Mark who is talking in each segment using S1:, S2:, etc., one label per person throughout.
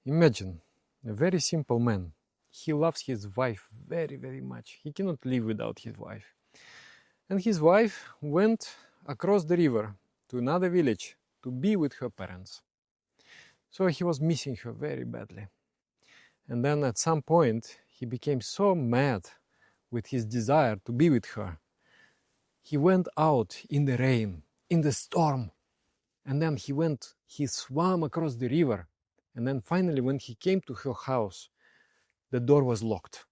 S1: Imagine a very simple man. He loves his wife very, very much. He cannot live without his wife. And his wife went across the river to another village to be with her parents. So he was missing her very badly. And then at some point, he became so mad with his desire to be with her. He went out in the rain, in the storm. And then he swam across the river. And then finally, when he came to her house, the door was locked.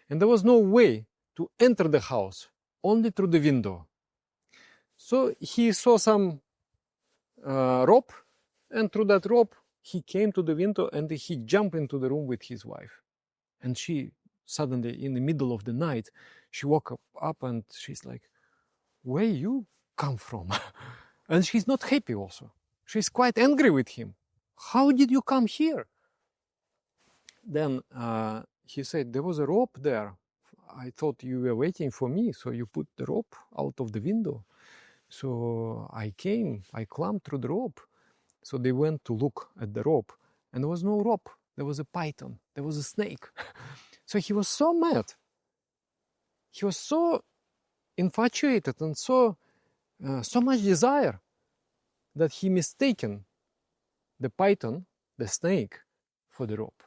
S1: And there was no way to enter the house, only through the window. So he saw some rope, and through that rope, he came to the window and he jumped into the room with his wife. And she suddenly, in the middle of the night, she woke up and she's like, where you come from? And she's not happy also. She's quite angry with him. How did you come here? Then he said, there was a rope there. I thought you were waiting for me, so you put the rope out of the window. So I came, I climbed through the rope. So they went to look at the rope, and there was no rope. There was a python, there was a snake. So he was so mad. He was so infatuated and so much desire that he mistaken the python, the snake, for the rope.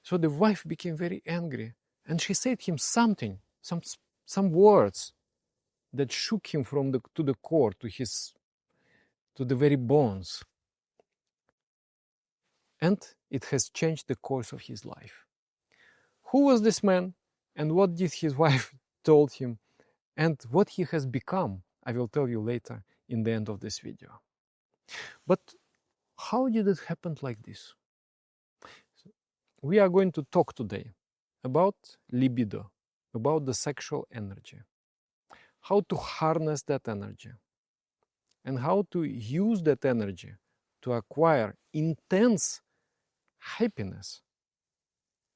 S1: So the wife became very angry, and she said him something, some words that shook him to the core, to the very bones. And it has changed the course of his life. Who was this man, and what did his wife told him, and what he has become, I will tell you later in the end of this video. But how did it happen like this? We are going to talk today about libido, about the sexual energy, how to harness that energy, and how to use that energy to acquire intense happiness,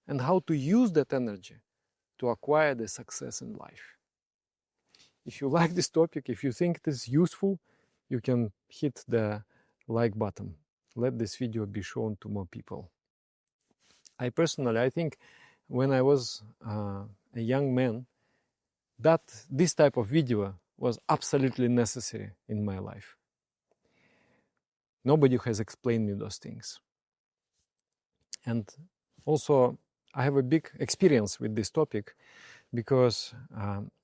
S1: and how to use that energy to acquire the success in life. If you like this topic, if you think it is useful, you can hit the like button. Let this video be shown to more people. I think when I was a young man, this type of video was absolutely necessary in my life. Nobody has explained me those things. And also, I have a big experience with this topic because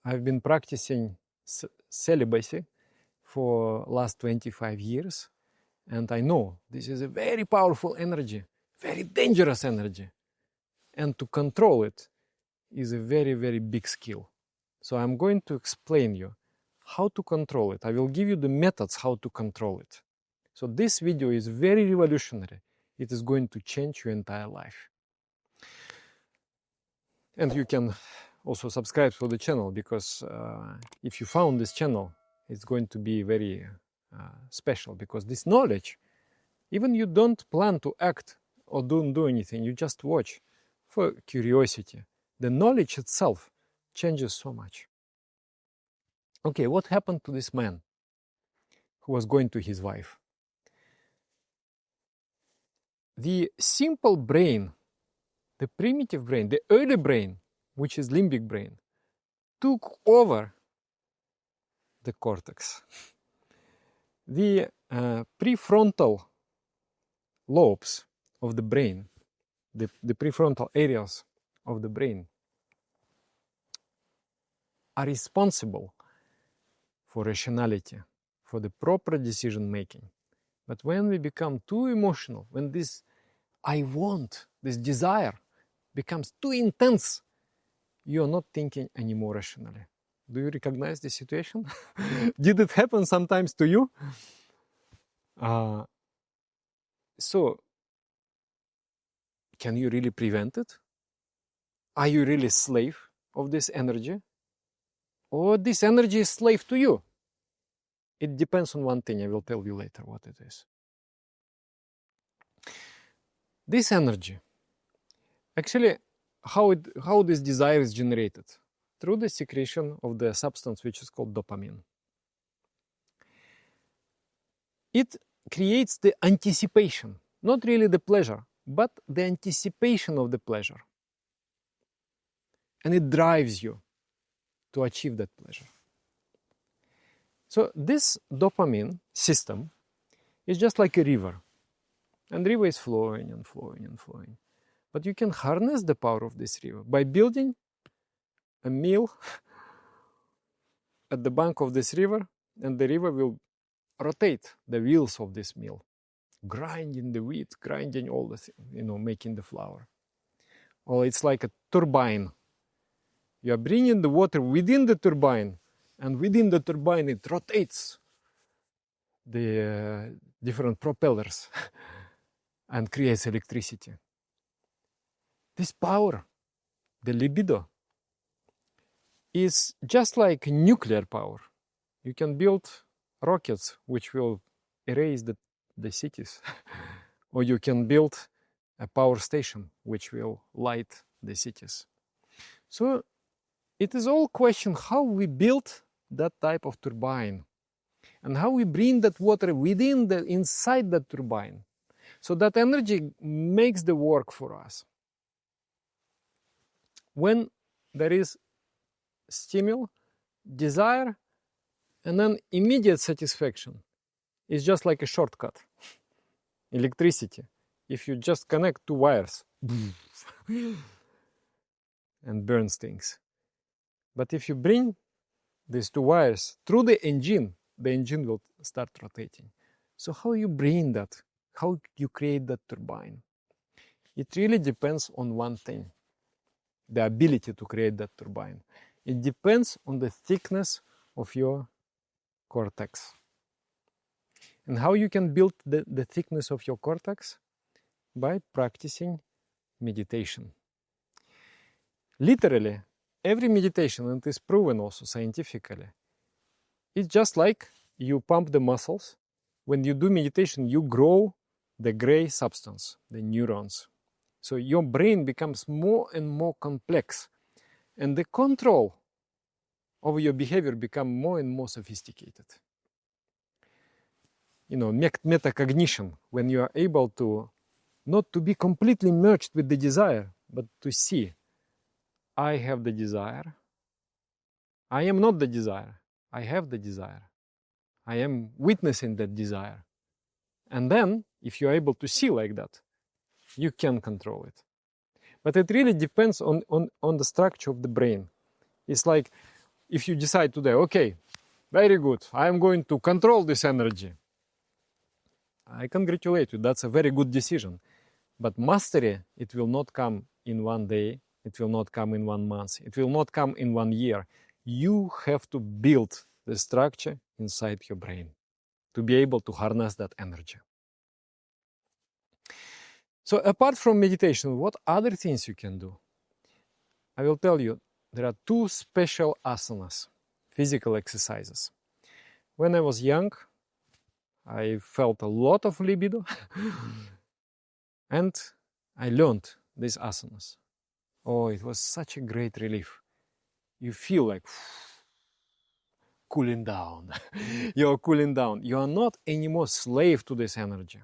S1: I've been practicing celibacy for last 25 years. And I know this is a very powerful energy, very dangerous energy. And to control it is a very, very big skill. So I'm going to explain you how to control it. I will give you the methods how to control it. So this video is very revolutionary. It is going to change your entire life. And you can also subscribe to the channel, because if you found this channel, it's going to be very special, because this knowledge, even you don't plan to act or don't do anything, you just watch for curiosity. The knowledge itself changes so much. Okay, what happened to this man who was going to his wife? The simple brain, the primitive brain, the early brain, which is limbic brain, took over the cortex. The prefrontal lobes of the brain, the prefrontal areas of the brain, are responsible for rationality, for the proper decision making. But when we become too emotional, when this I want, this desire becomes too intense, you are not thinking anymore rationally. Do you recognize this situation? Did it happen sometimes to you? So, can you really prevent it? Are you really slave of this energy? Or this energy is slave to you? It depends on one thing. I will tell you later what it is. This energy, actually, how this desire is generated? Through the secretion of the substance which is called dopamine. It creates the anticipation, not really the pleasure, but the anticipation of the pleasure. And it drives you to achieve that pleasure. So this dopamine system is just like a river. And the river is flowing and flowing and flowing. But you can harness the power of this river by building a mill at the bank of this river, and the river will rotate the wheels of this mill, grinding the wheat, grinding all the things, making the flour. Well, it's like a turbine. You are bringing the water within the turbine, and within the turbine it rotates the different propellers and creates electricity. This power, the libido, is just like nuclear power. You can build rockets which will erase the cities, or you can build a power station which will light the cities. So it is all question how we build that type of turbine and how we bring that water inside that turbine. So that energy makes the work for us. When there is stimulus, desire, and then immediate satisfaction, it's just like a shortcut. Electricity. If you just connect two wires and burns things. But if you bring these two wires through the engine will start rotating. So how you bring that? How you create that turbine? It really depends on one thing. The ability to create that turbine. It depends on the thickness of your cortex. And how you can build the thickness of your cortex? By practicing meditation. Literally, every meditation, and it is proven also scientifically, it's just like you pump the muscles. When you do meditation, you grow the gray substance, the neurons. So your brain becomes more and more complex, and the control over your behavior becomes more and more sophisticated. Metacognition, when you are able to not to be completely merged with the desire, but to see, I have the desire. I am not the desire. I have the desire. I am witnessing that desire. And then, if you are able to see like that, you can control it. But it really depends on the structure of the brain. It's like if you decide today, okay, very good, I am going to control this energy. I congratulate you, that's a very good decision. But mastery, it will not come in one day, it will not come in 1 month, it will not come in 1 year. You have to build the structure inside your brain to be able to harness that energy. So apart from meditation, what other things you can do? I will tell you, there are 2 special asanas, physical exercises. When I was young, I felt a lot of libido and I learned these asanas. Oh, it was such a great relief. You feel like cooling down. You're cooling down. You are not anymore slave to this energy.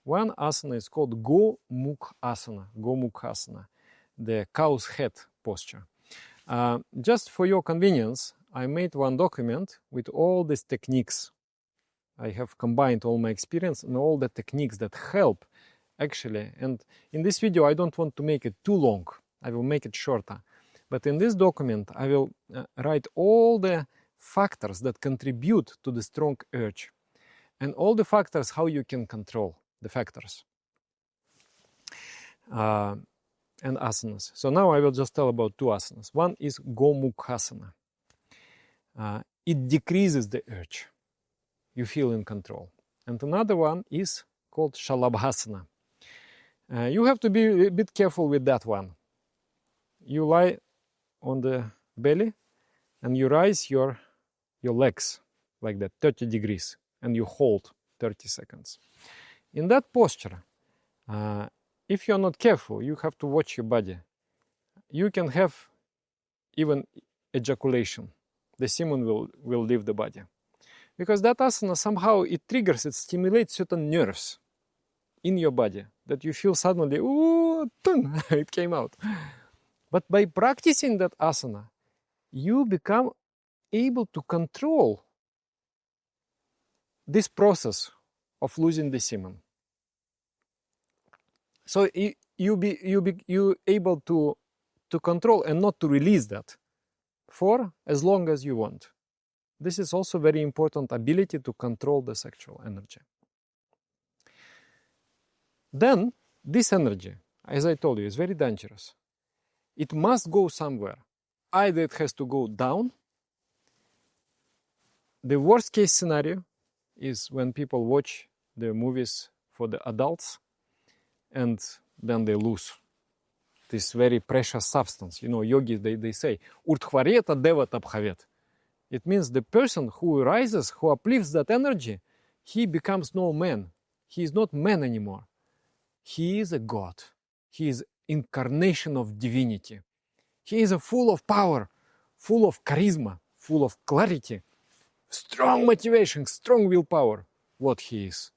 S1: One asana is called Gomukhasana, the cow's head posture. Just for your convenience, I made one document with all these techniques. I have combined all my experience and all the techniques that help actually. And in this video, I don't want to make it too long. I will make it shorter. But in this document, I will write all the factors that contribute to the strong urge and all the factors how you can control the factors and asanas. So now I will just tell about 2 asanas. One is Gomukhasana. It decreases the urge. You feel in control. And another one is called Shalabhasana. You have to be a bit careful with that one. You lie on the belly and you raise your legs like that, 30 degrees, and you hold 30 seconds. In that posture, if you're not careful, you have to watch your body. You can have even ejaculation. The semen will leave the body. Because that asana somehow it triggers, it stimulates certain nerves in your body that you feel suddenly, ooh, it came out. But by practicing that asana, you become able to control this process of losing the semen. So you able to control and not to release that for as long as you want. This is also very important ability to control the sexual energy. Then this energy, as I told you, is very dangerous. It must go somewhere. Either it has to go down. The worst case scenario is when people watch the movies for the adults and then they lose this very precious substance. You know, yogis, they say, Urtхварета девата бхавет. It means the person who rises, who uplifts that energy, he becomes no man. He is not man anymore. He is a god. He is incarnation of divinity. He is full of power, full of charisma, full of clarity, strong motivation, strong willpower. What he is,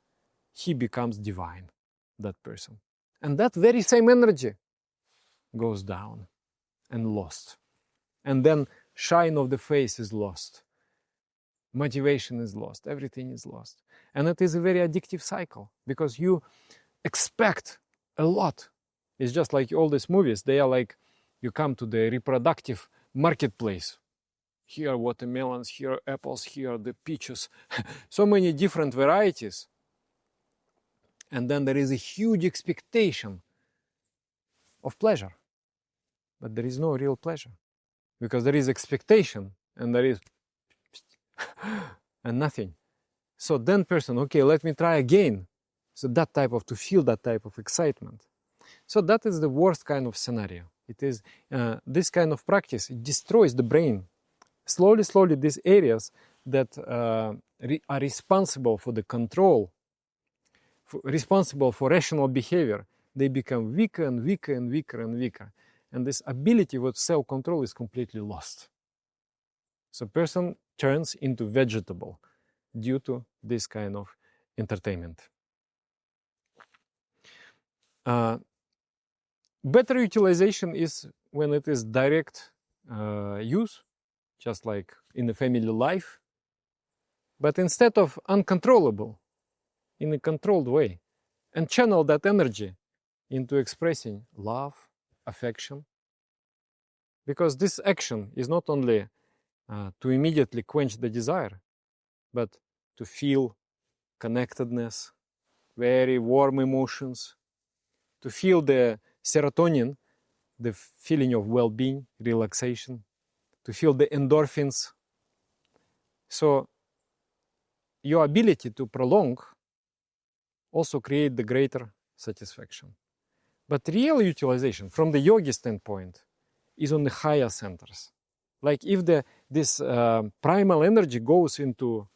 S1: he becomes divine, that person. And that very same energy goes down and lost. And then shine of the face is lost. Motivation is lost. Everything is lost. And it is a very addictive cycle because you expect a lot. It's just like all these movies. They are like, you come to the reproductive marketplace. Here are watermelons, here are apples, here are the peaches. So many different varieties. And then there is a huge expectation of pleasure. But there is no real pleasure. Because there is expectation and there is and nothing. So then person, okay, let me try again. So that type of, to feel that type of excitement. So that is the worst kind of scenario. It is this kind of practice, it destroys the brain. Slowly, slowly, these areas that are responsible for the control, responsible for rational behavior, they become weaker and weaker and weaker and weaker. And this ability with self-control is completely lost. So person turns into vegetable due to this kind of entertainment. Better utilization is when it is direct use, just like in a family life, but instead of uncontrollable, in a controlled way, and channel that energy into expressing love, affection. Because this action is not only to immediately quench the desire, but to feel connectedness, very warm emotions, to feel the serotonin, the feeling of well-being, relaxation, to feel the endorphins. So your ability to prolong also create the greater satisfaction. But real utilization, from the yogi standpoint, is on the higher centers. Like if this primal energy goes into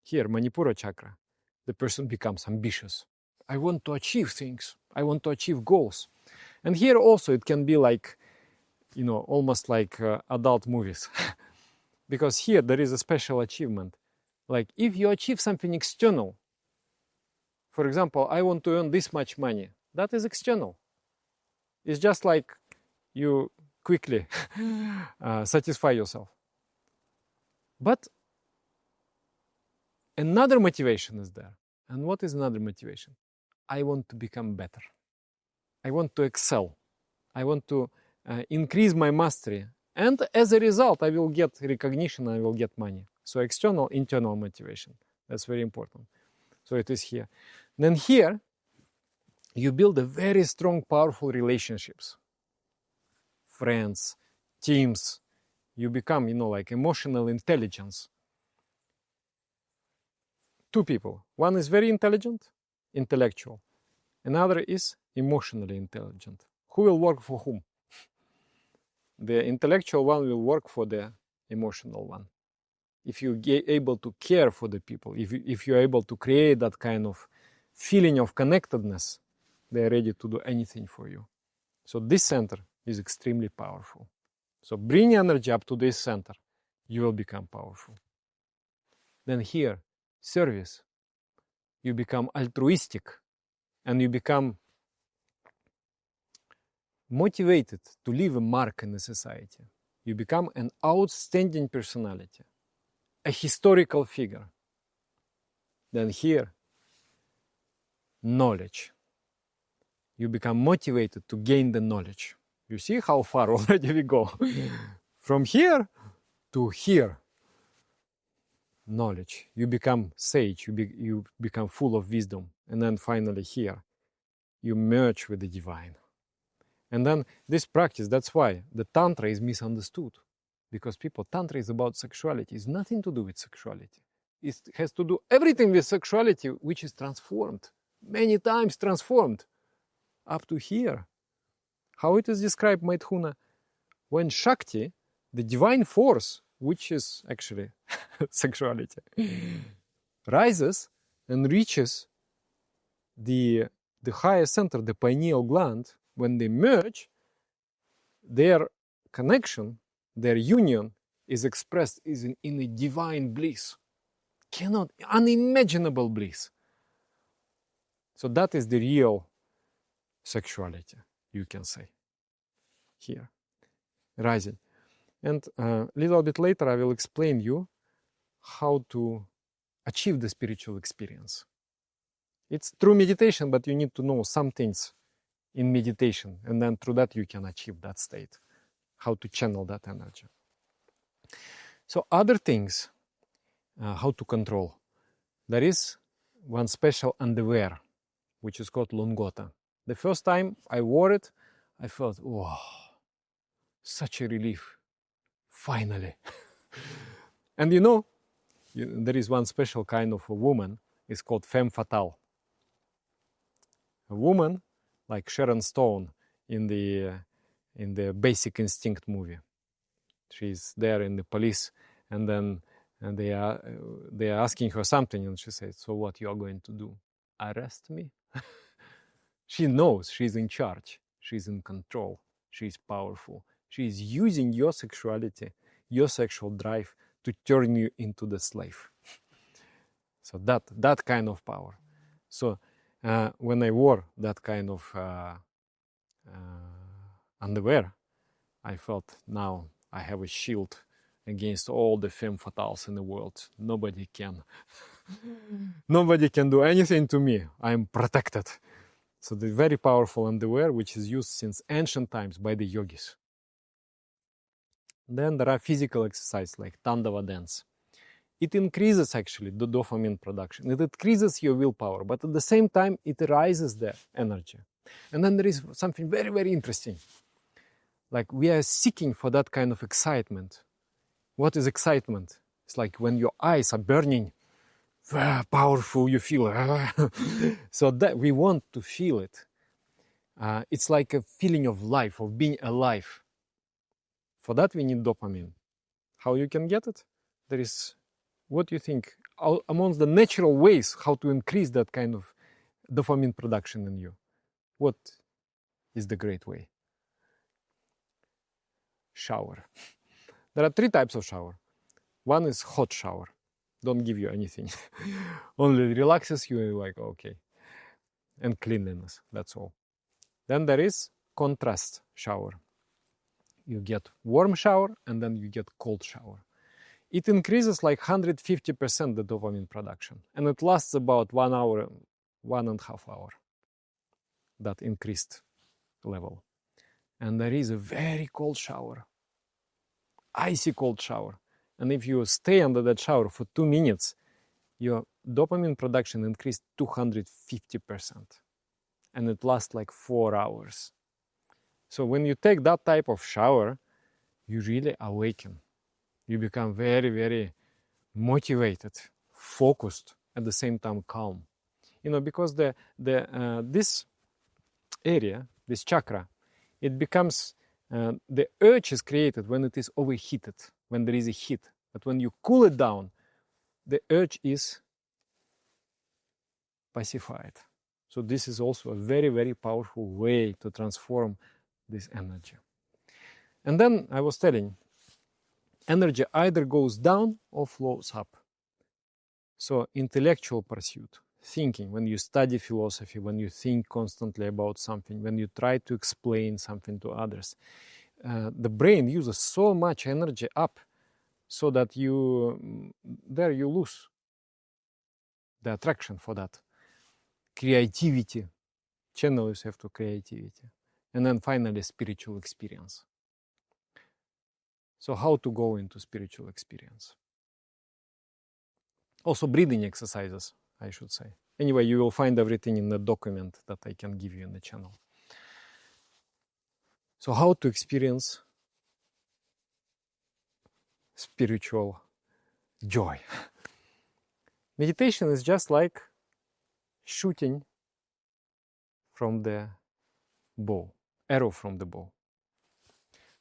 S1: here, Manipura chakra, the person becomes ambitious. I want to achieve things. I want to achieve goals. And here also it can be like, you know, almost like adult movies. Because here there is a special achievement. Like if you achieve something external, for example, I want to earn this much money, that is external. It's just like you quickly satisfy yourself. But another motivation is there. And what is another motivation? I want to become better. I want to excel. I want to increase my mastery. And as a result, I will get recognition, I will get money. So external, internal motivation. That's very important. So it is here. Then here, you build a very strong, powerful relationships. Friends, teams. You become, you know, like emotional intelligence. Two people. One is very intelligent, intellectual. Another is emotionally intelligent. Who will work for whom? The intellectual one will work for the emotional one. If you're able to care for the people, if you're able to create that kind of feeling of connectedness, they're ready to do anything for you. So this center is extremely powerful. So bring energy up to this center, you will become powerful. Then here, service. You become altruistic and you become motivated to leave a mark in the society. You become an outstanding personality, a historical figure. Then here, knowledge. You become motivated to gain the knowledge. You see how far already we go? From here to here. Knowledge. You become sage, you become full of wisdom. And then finally here, you merge with the divine. And then this practice, that's why the Tantra is misunderstood. Because Tantra is about sexuality. It's nothing to do with sexuality. It has to do everything with sexuality, which is transformed. Many times transformed. Up to here. How it is described, Maithuna? When Shakti, the divine force, which is actually sexuality, rises and reaches the highest center, the pineal gland, when they merge, their connection, their union is expressed in a divine bliss. Unimaginable bliss. So that is the real sexuality, you can say, here, rising. And a little bit later I will explain you how to achieve the spiritual experience. It's through meditation, but you need to know some things in meditation, and then through that you can achieve that state, how to channel that energy. So other things, how to control. There is one special underwear, which is called longota. The first time I wore it, I felt, wow, such a relief. Finally. And there is one special kind of a woman, it's called femme fatale. A woman like Sharon Stone in the Basic Instinct movie. She's there in the police, and then they are asking her something, and she says, so what you are going to do? Arrest me? She knows she's in charge, she's in control, she's powerful. She's using your sexuality, your sexual drive to turn you into the slave. So that kind of power. So when I wore that kind of underwear, I felt now I have a shield against all the femme fatales in the world. Nobody can do anything to me. I am protected. So the very powerful underwear, which is used since ancient times by the yogis. Then there are physical exercises like Tandava dance. It increases actually the dopamine production. It increases your willpower, but at the same time it rises the energy. And then there is something very, very interesting. Like we are seeking for that kind of excitement. What is excitement? It's like when your eyes are burning, powerful you feel. So that we want to feel it. It's like a feeling of life, of being alive. For that we need dopamine. How you can get it? There is, what do you think, amongst the natural ways how to increase that kind of dopamine production in you? What is the great way? Shower. There are 3 types of shower. One is hot shower. Don't give you anything. Only relaxes you, like, okay. And cleanliness, that's all. Then there is contrast shower. You get warm shower and then you get cold shower. It increases like 150% the dopamine production. And it lasts about 1 hour, 1.5 hours. That increased level. And there is a very cold shower. Icy cold shower. And if you stay under that shower for 2 minutes, your dopamine production increased 250%. And it lasts like 4 hours. So when you take that type of shower, you really awaken. You become very, very motivated, focused, at the same time calm. Because this area, this chakra, it becomes, the urge is created when it is overheated, when there is a heat. But when you cool it down, the urge is pacified. So this is also a very, very powerful way to transform this energy. And then I was telling, energy either goes down or flows up. So intellectual pursuit, thinking, when you study philosophy, when you think constantly about something, when you try to explain something to others, the brain uses so much energy up so that you lose the attraction for that. Creativity, channel yourself to creativity. And then finally, spiritual experience. So how to go into spiritual experience? Also breathing exercises, I should say. Anyway, you will find everything in the document that I can give you in the channel. So how to experience spiritual joy? Meditation is just like shooting from the bow, arrow from the bow.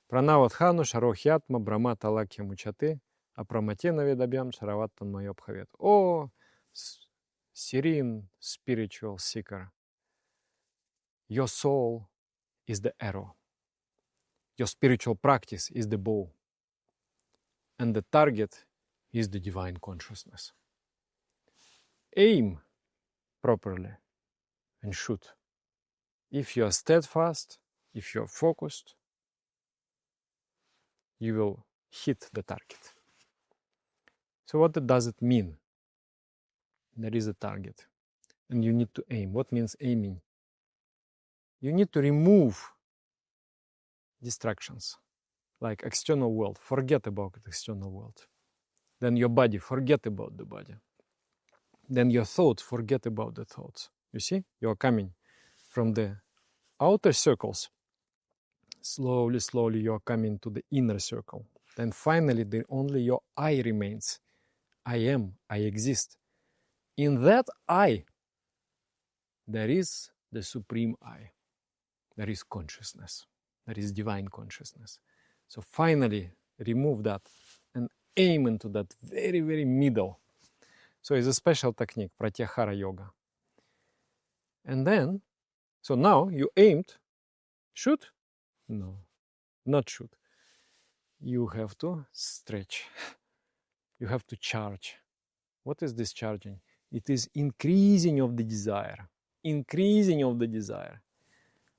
S1: Pranavadhanu sharohyatma brahmata lakya muchate apramatena vedabhyam sharavatan mayobhavet. Oh, serene spiritual seeker, your soul is the arrow. Your spiritual practice is the bow. And the target is the divine consciousness. Aim properly and shoot. If you are steadfast, if you are focused, you will hit the target. So what does it mean? There is a target and you need to aim. What means aiming? You need to remove distractions like external world. Forget about the external world. Then your body, forget about the body. Then your thoughts, forget about the thoughts. You see, you're coming from the outer circles. Slowly, slowly, you're coming to the inner circle. Then finally, only your I remains. I am, I exist. In that I, there is the supreme I. There is consciousness. There is divine consciousness. So finally, remove that and aim into that very, very middle. So it's a special technique, pratyahara yoga. And then, so now you aimed, shoot? No, not shoot. You have to stretch. You have to charge. What is this charging? It is increasing of the desire. Increasing of the desire.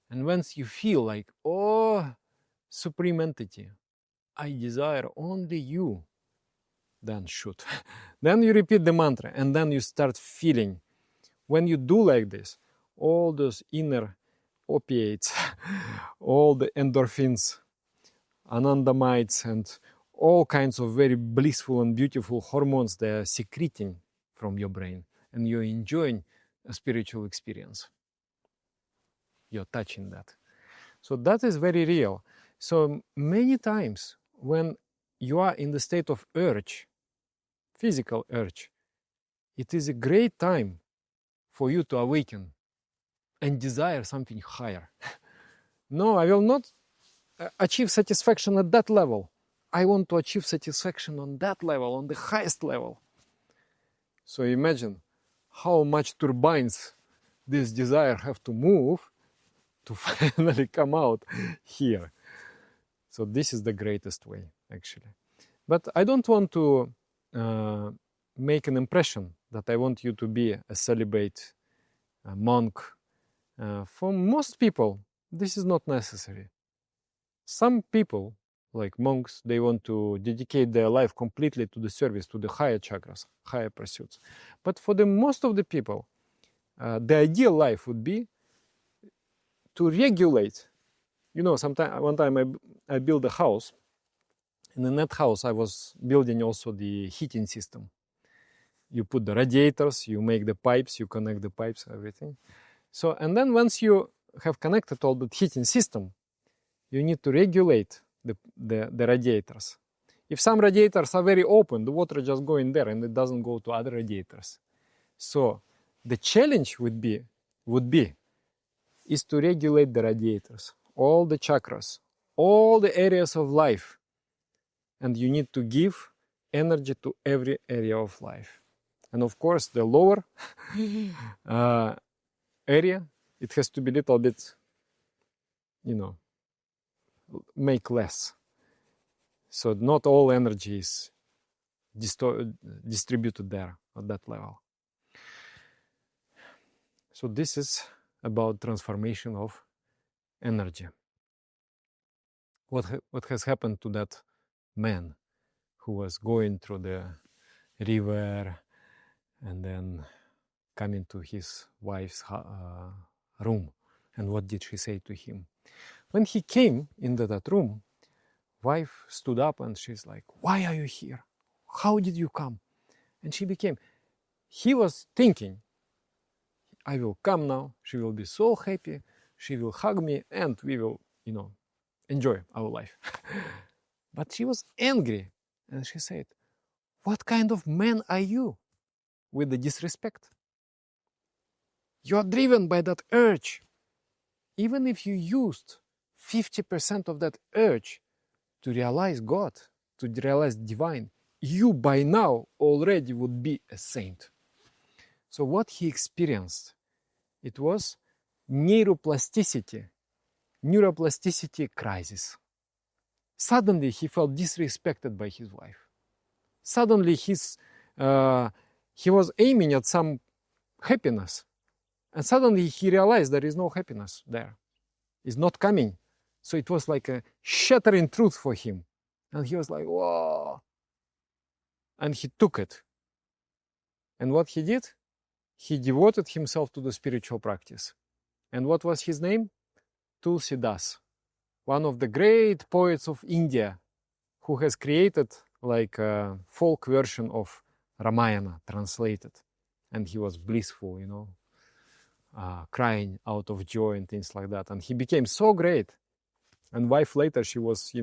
S1: And once you feel like, oh, supreme entity, I desire only you, then shoot. Then you repeat the mantra and then you start feeling. When you do like this, all those inner opiates, all the endorphins, anandamides, and all kinds of very blissful and beautiful hormones, they are secreting from your brain and you're enjoying a spiritual experience. You're touching that. So that is very real. So many times when you are in the state of urge, physical urge, it is a great time for you to awaken and desire something higher. No, I will not achieve satisfaction at that level. I want to achieve satisfaction on that level, on the highest level. So imagine how much turbines this desire have to move to finally come out here. So this is the greatest way, actually. But I don't want to make an impression that I want you to be a celibate, a monk. For most people, this is not necessary. Some people, like monks, they want to dedicate their life completely to the service, to the higher chakras, higher pursuits. But for the most of the people, the ideal life would be to regulate. You know, one time I built a house, and in that house I was building also the heating system. You put the radiators, you make the pipes, you connect the pipes, everything. So, and then once you have connected all the heating system, you need to regulate the radiators. If some radiators are very open, the water just go in there and it doesn't go to other radiators. So the challenge would be is to regulate the radiators, all the chakras, all the areas of life. And you need to give energy to every area of life. And of course, the lower area, it has to be a little bit, make less. So not all energy is distributed there at that level. So this is about transformation of energy. What has happened to that man who was going through the river and then coming to his wife's room? And what did she say to him? When he came into that room, wife stood up and she's like, "Why are you here? How did you come?" And he was thinking, I will come now, she will be so happy, she will hug me, and we will, enjoy our life. But she was angry, and she said, "What kind of man are you?" With the disrespect. You are driven by that urge. Even if you used 50% of that urge to realize God, to realize divine, you by now already would be a saint. So what he experienced, it was neuroplasticity crisis. Suddenly he felt disrespected by his wife. Suddenly he was aiming at some happiness, and suddenly he realized there is no happiness there. It's not coming. So it was like a shattering truth for him. And he was like, whoa. And he took it. And what he did? He devoted himself to the spiritual practice. And what was his name? Tulsi Das, one of the great poets of India, who has created like a folk version of Ramayana, translated. And he was blissful, crying out of joy and things like that. And he became so great. And wife later, she was,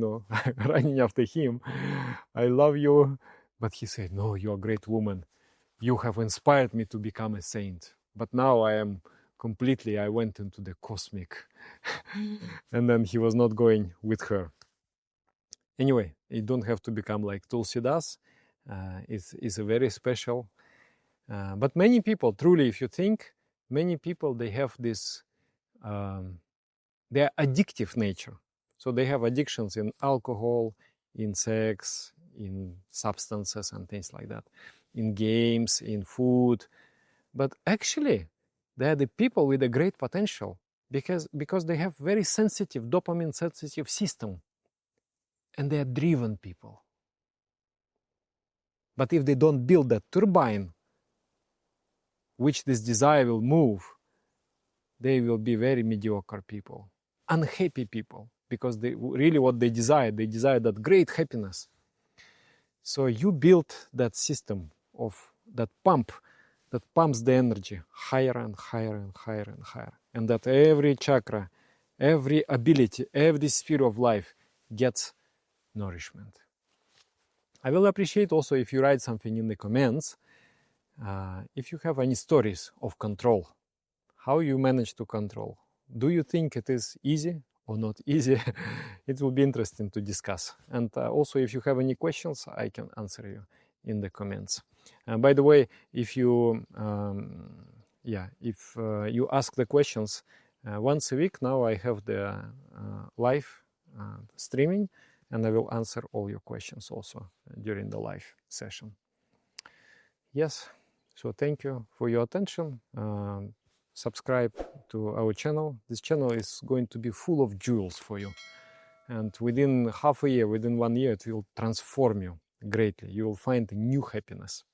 S1: running after him. "I love you." But he said, "No, you're a great woman. You have inspired me to become a saint. But now I went into the cosmic." And then he was not going with her. Anyway, you don't have to become like Tulsi Das. It's a very special. But many people, truly, if you think, many people, they have this, their addictive nature. So they have addictions in alcohol, in sex, in substances and things like that, in games, in food. But actually, they are the people with a great potential because they have very sensitive, dopamine-sensitive system. And they are driven people. But if they don't build that turbine, which this desire will move, they will be very mediocre people, unhappy people, because what they desire that great happiness. So you build that system of that pump that pumps the energy higher and higher and higher and higher, and that every chakra, every ability, every sphere of life gets nourishment. I will appreciate also if you write something in the comments, if you have any stories of control, how you manage to control. Do you think it is easy or not easy? It will be interesting to discuss. And also, if you have any questions, I can answer you in the comments. By the way, if you you ask the questions once a week, now I have the live streaming, and I will answer all your questions also during the live session. Yes, so thank you for your attention. Subscribe to our channel. This channel is going to be full of jewels for you. And within half a year, within 1 year, it will transform you greatly. You will find new happiness.